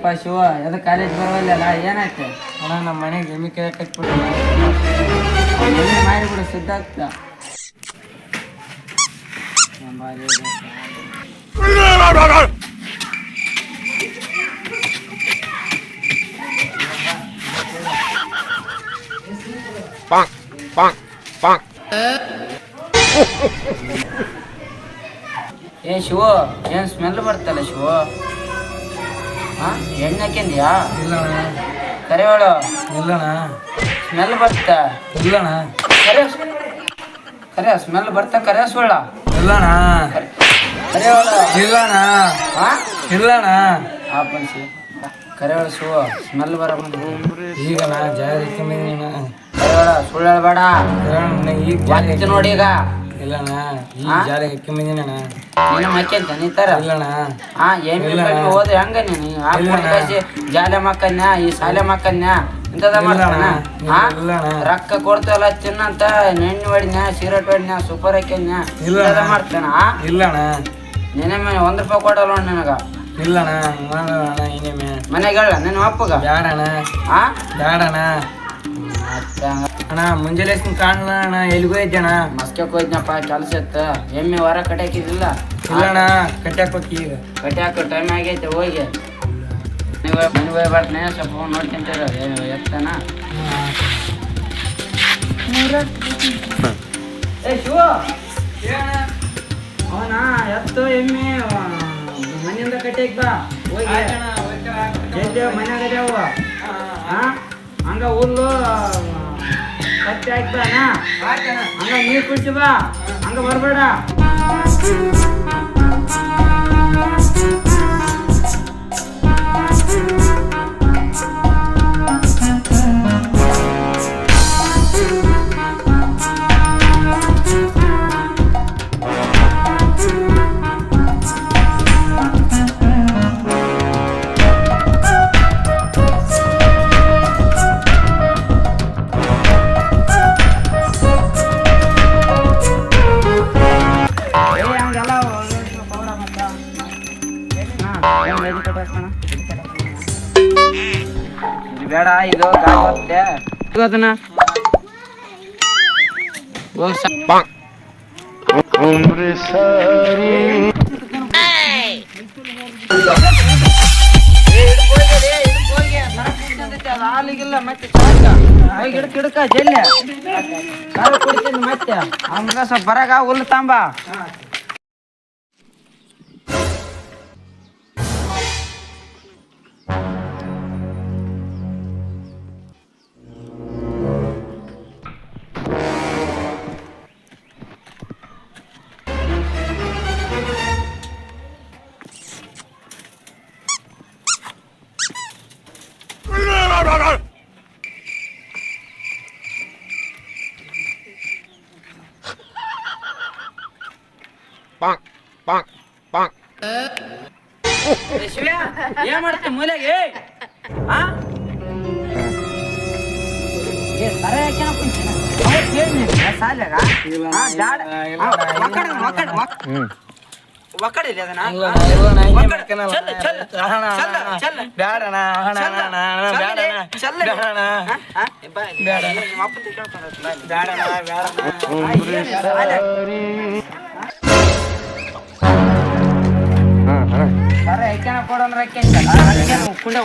ಯಾಕಪ್ಪ ಶಿವ ಎದ ಕಾಲೇಜ್ ಬರೋಲ್ಲ ಏನಾಯ್ತು ಅಣ್ಣ ನಮ್ಮ ಮನೆಗೆ ಎಮ್ಮಿ ಕೈ ಕಟ್ಬಿಟ್ಟು ಮಾಡಿಬಿಡು ಸಿದ್ಧಾರ್ಥ ಏ ಶಿವ ಏನ್ ಸ್ಮೆಲ್ ಬರ್ತಲ್ಲ ಶಿವ ಎಣ್ಣೆ ಹಾಕಿದ್ಯಾ ಇಲ್ಲಣ್ಣ ಕರೆ ಹೇಳು ಇಲ್ಲಣ್ಣ ಸ್ಮೆಲ್ ಬರ್ತ ಇಲ್ಲಣ್ಣ ಕರೆ ಸ್ಮೆಲ್ ಬರ್ತ ಕರೆ ಸುಳ್ಳ ಇಲ್ಲಣ್ಣ ಕರೆ ಹೇಳು ಇಲ್ಲಣ್ಣ ಹಾ ಇಲ್ಲಣ್ಣ ಆ ಬನ್ಸಿ ಕರೆ ಹೇಳು ಶಿವ ಸ್ಮೆಲ್ ಬರ ಈಗ ನಾ ಜಾರಿ ಕಮ್ಮಿದೀನಿ ಕರೆ ಹೇಳ ಸುಳ್ಳು ಹೇಳ್ಬೇಡ ಈಗ ಜಾಸ್ತಿ ನೋಡಿ ಈಗ ಇಲ್ಲಣ್ಣ ಈಗ ಜಾರಿ ಕಮ್ಮಿದೀನಿ ಅಣ್ಣ ನೀನು ಮಕ್ಕಂತ ನೀತಾರ ಇಲ್ಲಣ್ಣ ಏನ್ ಹೋದ್ರೆ ಹಂಗ ನೀನು ಜಾಲೆ ಮಕ್ಕನ್ಯ ಈ ಶಾಲೆ ಮಕ್ಕನ್ಯ ಇಂಥದ ಮಾಡ್ತಾನ ರೊಕ್ಕ ಕೊಡ್ತವಲ್ಲ ತಿನ್ನಂತ ನೆಣ್ಣು ಹೊಡಿನ ಸಿಗರೇಟ್ ಹೊಡಿನ ಸೂಪರ್ ಹಾಕ್ಯನ್ಯ ಇಂಥದ ಮಾಡ್ತಾನ ಇಲ್ಲಣ್ಣ ನೆನೆ ಮನೆ ₹1 ಕೊಡಲ್ಲ ನನಗ ಇಲ್ಲಣ್ಣ ಮಾಡೋಣ ಇನ್ನೇಮೆ ಮನೆಗೆ ಹೇಳ ನಿನ್ನ ಅಪ್ಪಗ ಬ್ಯಾಡಣ್ಣ ಬ್ಯಾಡಣ್ಣ ಅಣ್ಣ ಮುಂಜಾನೆ ಕಾಣಲ್ಲ ಅಣ್ಣ ಎಲ್ಲಿಗೂ ಇದ್ದಣ್ಣ ಮಸ್ಕಕ್ಕೆ ಹೋಯ್ತನಪ್ಪ ಕೆಲಸ ಇತ್ತು ಎಮ್ಮೆ ಹೊರ ಕಟ್ಟಾಕಿದಿಲ್ಲ ಇಲ್ಲಣ್ಣ ಕಟ್ಟಾಕ್ ಹೋಗಿ ಈಗ ಕಟ್ಟಾಕ ಟೈಮ್ ಆಗೈತೆ ಹೋಗಿ ನೀವು ಮನೆ ಹೋಗಿ ಬರ್ತಾನೆ ಸ್ವಲ್ಪ ನೋಡ್ಕೊಂತೀರ ಎತ್ತಾನ ಏ ಶಿವ ಅವನ ಎತ್ತು ಎಮ್ಮೆ ಮನೆಯಿಂದ ಕಟ್ಟಾಕ್ ಬಾ ಹೋಗಿ ಮನ್ಯಾಗ ಅವ ಹಂಗ ಹುಲ್ಲು ಕಟ್ಟಿ ಹಾಕ್ತಾನ ಹಂಗ ನೀರು ಕುಡಿಸಿ ಬಾ ಹಂಗ ಬರ್ಬೇಡ ಬೇಡ ಇದು ಬರುತ್ತೆ ಅದನ್ನ ಹಾಲಿಗಿಲ್ಲ ಮತ್ತೆ ಗಿಡಕ ಜಲ್ಲೆ ಕುಡಿತೀನಿ ಮತ್ತೆ ಹಂಗ ಸ್ವಲ್ಪ ಬರಾಗ ಹುಲ್ಲು ತಾಂಬ ಏನ್ ಮಾಡ್ತೀನಿ ಮೂಲೆಗೆ ಒಕ್ಕಡಿಲ್ಲ ಕೊಡಂದ್ರೆ ಕುಂಡೆ